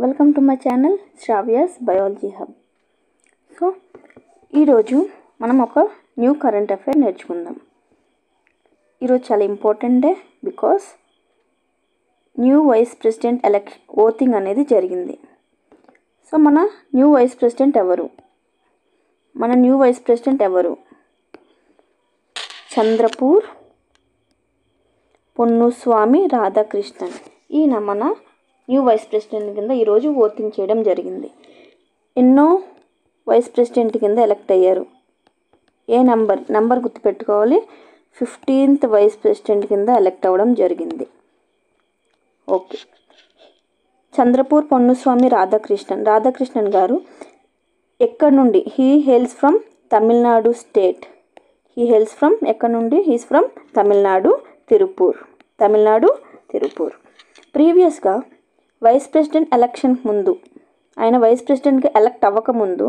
Welcome to my channel Shravya's biology hub. So ఈరోజు మనం ఒక న్యూ కరెంట్ అఫైర్ నేర్చుకుందాం. ఈరోజు చాలా important day because new vice president voting అనేది జరిగింది. సో మన న్యూ వైస్ ప్రెసిడెంట్ ఎవరు? చంద్రపూర్ పొన్నుస్వామి రాధాకృష్ణన్. ఈయన మన న్యూ వైస్ ప్రెసిడెంట్ కింద ఈరోజు ఓటింగ్ చేయడం జరిగింది. ఎన్నో వైస్ ప్రెసిడెంట్ కింద ఎలక్ట్ అయ్యారు. ఏ నంబర్ గుర్తుపెట్టుకోవాలి. 15th వైస్ ప్రెసిడెంట్ కింద ఎలక్ట్ అవ్వడం జరిగింది. ఓకే, చంద్రపూర్ పొన్నుస్వామి రాధాకృష్ణన్ గారు ఎక్కడి నుండి? He hails from Tamil Nadu state. He's from Tamil Nadu Tirupur. ప్రీవియస్గా వైస్ ప్రెసిడెంట్ ఎలక్షన్ ముందు, ఆయన వైస్ ప్రెసిడెంట్కి ఎలక్ట్ అవ్వకముందు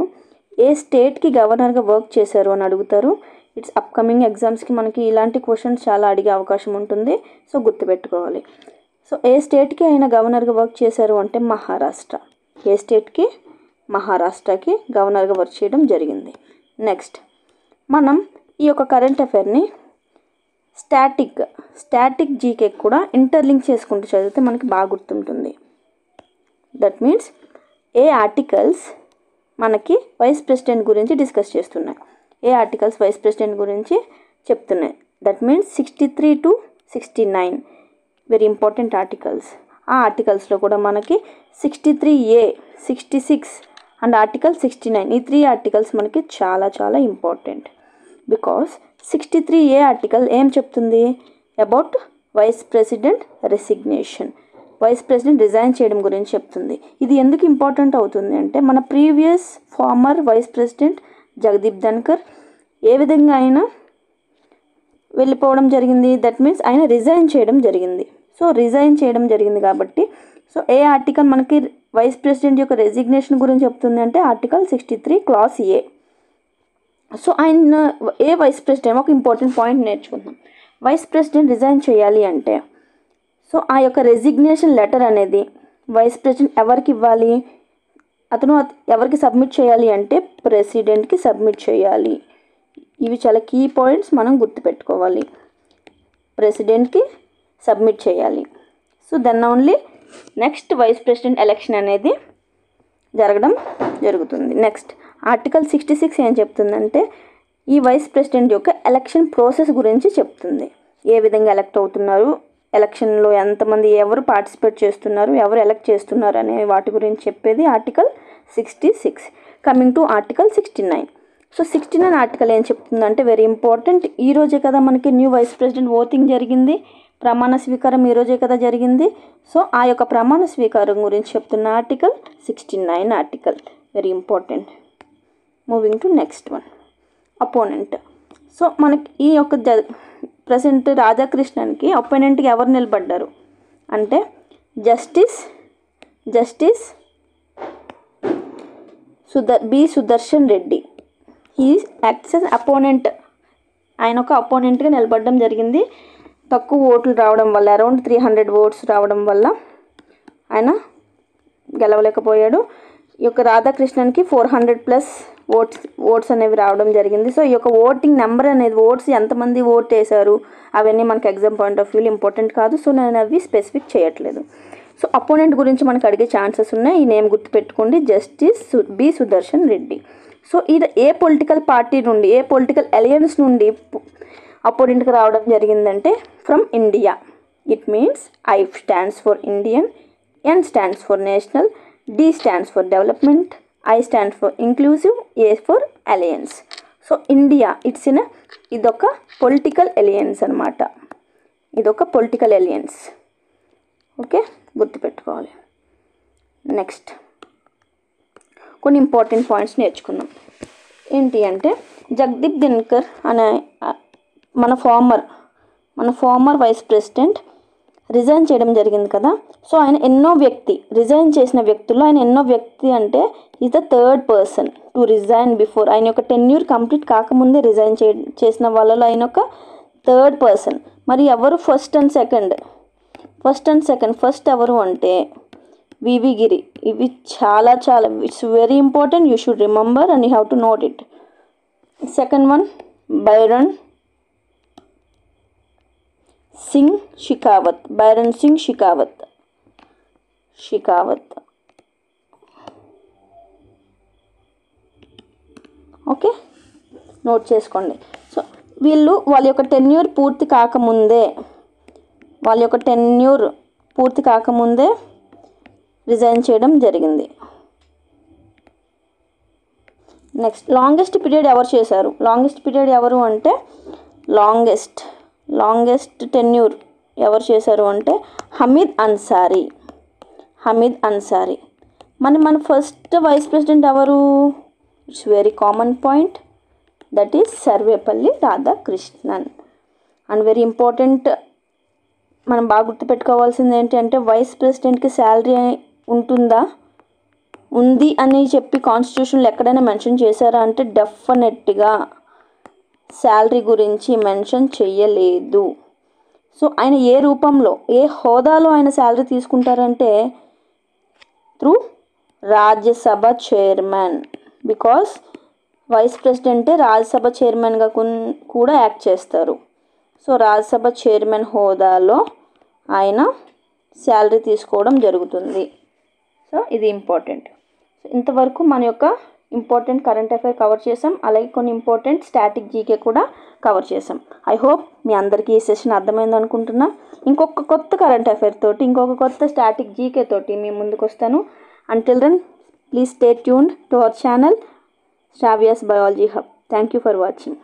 ఏ స్టేట్కి గవర్నర్గా వర్క్ చేశారు అని అడుగుతారు. ఇట్స్ అప్కమింగ్ ఎగ్జామ్స్కి మనకి ఇలాంటి క్వశ్చన్స్ చాలా అడిగే అవకాశం ఉంటుంది. సో గుర్తుపెట్టుకోవాలి. సో ఏ స్టేట్కి ఆయన గవర్నర్గా వర్క్ చేశారు అంటే మహారాష్ట్ర. ఏ స్టేట్కి? మహారాష్ట్రకి గవర్నర్గా వర్క్ చేయడం జరిగింది. నెక్స్ట్ మనం ఈ యొక్క కరెంట్ అఫైర్ని స్టాటిక్ జీకే కూడా ఇంటర్లింక్ చేసుకుంటూ చదివితే మనకి బాగా గుర్తుంటుంది. దట్ మీన్స్ ఏ ఆర్టికల్స్ మనకి వైస్ ప్రెసిడెంట్ గురించి డిస్కస్ చేస్తున్నాయి, ఏ ఆర్టికల్స్ వైస్ ప్రెసిడెంట్ గురించి చెప్తున్నాయి. That means 63 to 69 very important articles. ఆ ఆర్టికల్స్లో కూడా మనకి 63A, 66 అండ్ ఆర్టికల్ 69 ఈ 3 ఆర్టికల్స్ మనకి చాలా చాలా ఇంపార్టెంట్. బికాస్ 63A ఆర్టికల్ ఏం చెప్తుంది? About vice president resignation. Vice president resign చేయడం గురించి చెప్తుంది. ఇది ఎందుకు ఇంపార్టెంట్ అవుతుంది అంటే మన previous former vice president Jagdeep Dhankhar ఏ విధంగా ఆయన వెళ్ళిపోవడం జరిగింది. దట్ మీన్స్ ఆయన రిజైన్ చేయడం జరిగింది. సో రిజైన్ చేయడం జరిగింది కాబట్టి సో ఏ ఆర్టికల్ మనకి వైస్ ప్రెసిడెంట్ యొక్క రెసిగ్నేషన్ గురించి చెప్తుంది అంటే ఆర్టికల్ 63 clause A. సో ఆయన ఏ వైస్ ప్రెసిడెంట్ ఒక ఇంపార్టెంట్ పాయింట్ నేర్చుకుందాం. వైస్ ప్రెసిడెంట్ రిజైన్ చేయాలి అంటే సో ఆ యొక్క రెసిగ్నేషన్ లెటర్ అనేది వైస్ ప్రెసిడెంట్ ఎవరికి ఇవ్వాలి? అతను ఎవరికి సబ్మిట్ చేయాలి అంటే ప్రెసిడెంట్కి సబ్మిట్ చేయాలి. ఇవి చాలా కీ పాయింట్స్ మనం గుర్తుపెట్టుకోవాలి. ప్రెసిడెంట్కి సబ్మిట్ చేయాలి. So then only next vice president election అనేది జరుగుతుంది. నెక్స్ట్ ఆర్టికల్ 66 ఏం చెప్తుందంటే ఈ వైస్ ప్రెసిడెంట్ యొక్క ఎలక్షన్ ప్రాసెస్ గురించి చెప్తుంది. ఏ విధంగా ఎలక్ట్ అవుతున్నారు, ఎలక్షన్లో ఎంతమంది ఎవరు పార్టిసిపేట్ చేస్తున్నారు, ఎవరు ఎలక్ట్ చేస్తున్నారు అనే వాటి గురించి చెప్పేది article 66. Coming to article 69. So 69 article ఏం చెప్తుందంటే వెరీ ఇంపార్టెంట్. ఈరోజే కదా మనకి న్యూ వైస్ ప్రెసిడెంట్ ఓటింగ్ జరిగింది, ప్రమాణ స్వీకారం ఈరోజే కదా జరిగింది. సో ఆ యొక్క ప్రమాణ స్వీకారం గురించి చెప్తున్న article 69 article very important. Moving to next one, opponent. So మనకి ఈ యొక్క ప్రెసిడెంట్ రాధాకృష్ణన్కి అపోనెంట్కి ఎవరు నిలబడ్డారు అంటే justice Sudarshan Reddy. He acts as opponent. ఆయన ఒక అపోనెంట్గా నిలబడడం జరిగింది. తక్కువ ఓట్లు రావడం వల్ల, అరౌండ్ 300 votes రావడం వల్ల ఆయన గెలవలేకపోయాడు. ఈ యొక్క రాధాకృష్ణన్కి 400+ ఓట్స్ అనేవి రావడం జరిగింది. సో ఈ యొక్క ఓటింగ్ నెంబర్ అనేది, ఓట్స్ ఎంతమంది ఓట్ వేశారు అవన్నీ మనకి ఎగ్జామ్ పాయింట్ ఆఫ్ వ్యూలో ఇంపార్టెంట్ కాదు. సో నేను అవి స్పెసిఫిక్ చేయట్లేదు. సో అపోనెంట్ గురించి మనకు అడిగే ఛాన్సెస్ ఉన్నాయి. ఈ నేమ్ గుర్తుపెట్టుకోండి, జస్టిస్ సుదర్శన్ రెడ్డి. సో ఇది ఏ పొలిటికల్ పార్టీ నుండి, ఏ పొలిటికల్ అలయన్స్ నుండి అపోనెంట్కి రావడం జరిగిందంటే from India. It means I stands for Indian, N stands for national, D stands for development, I stands for inclusive, A for alliance. So India ఇదొక political alliance అనమాట. ఇదొక political alliance. Okay, గుర్తుపెట్టుకోవాలి. Next కొన్ని important points నేర్చుకుందాం. ఏంటి అంటే జగదీప్ ధన్కర్ అనే మన ఫార్మర్ వైస్ ప్రెసిడెంట్ రిజైన్ చేయడం జరిగింది కదా. సో ఆయన రిజైన్ చేసిన వ్యక్తుల్లో ఆయన ఎన్నో వ్యక్తి అంటే is the 3rd person to resign before. ఆయన యొక్క టెన్యూర్ కంప్లీట్ కాకముందే రిజైన్ చేసిన వాళ్ళలో ఆయన ఒక 3rd person. మరి ఎవరు ఫస్ట్ అండ్ సెకండ్? ఫస్ట్ ఎవరు అంటే వివి గిరి. ఇవి చాలా చాలా it's very important. You should remember and you have to note it. Second one Byron Singh Shekhawat. Byron Singh Shekhawat. Okay, note చేసుకోండి. సో వీళ్ళు వాళ్ళ యొక్క టెన్యూర్ పూర్తి కాకముందే రిజైన్ చేయడం జరిగింది. నెక్స్ట్ లాంగెస్ట్ పీరియడ్ ఎవరు చేశారు? లాంగెస్ట్ పీరియడ్ ఎవరు అంటే లాంగెస్ట్ టెన్యూర్ ఎవరు చేశారు అంటే హమీద్ అన్సారీ. మన ఫస్ట్ వైస్ ప్రెసిడెంట్ ఎవరు? It's very common point, that is Sarvepalli Radhakrishnan. And very important, మనం బాగా గుర్తుపెట్టుకోవాల్సింది ఏంటంటే వైస్ ప్రెసిడెంట్కి శాలరీ ఉంది అని చెప్పి కాన్స్టిట్యూషన్లో ఎక్కడైనా మెన్షన్ చేశారా అంటే డెఫినెట్గా శాలరీ గురించి మెన్షన్ చెయ్యలేదు. సో ఆయన ఏ రూపంలో, ఏ హోదాలో ఆయన శాలరీ తీసుకుంటారంటే through Rajya Sabha chairman. Because vice ప్రెసిడెంటే రాజ్యసభ చైర్మన్గా కూడా యాక్ట్ చేస్తారు. సో రాజ్యసభ చైర్మన్ హోదాలో ఆయన శాలరీ తీసుకోవడం జరుగుతుంది. సో ఇది ఇంపార్టెంట్. సో ఇంతవరకు మన యొక్క ఇంపార్టెంట్ కరెంట్ అఫైర్ కవర్ చేసాం, అలాగే కొన్ని ఇంపార్టెంట్ స్టాటిక్ జీకే కూడా కవర్ చేసాం. ఐ హోప్ మీ అందరికీ ఈ సెషన్ అర్థమైంది అనుకుంటున్నా. ఇంకొక కొత్త కరెంట్ అఫైర్ తోటి, ఇంకొక కొత్త స్టాటిక్ జీకే తోటి మీ ముందుకు వస్తాను. Until then please stay tuned to our channel Shravya's biology hub. Thank you for watching.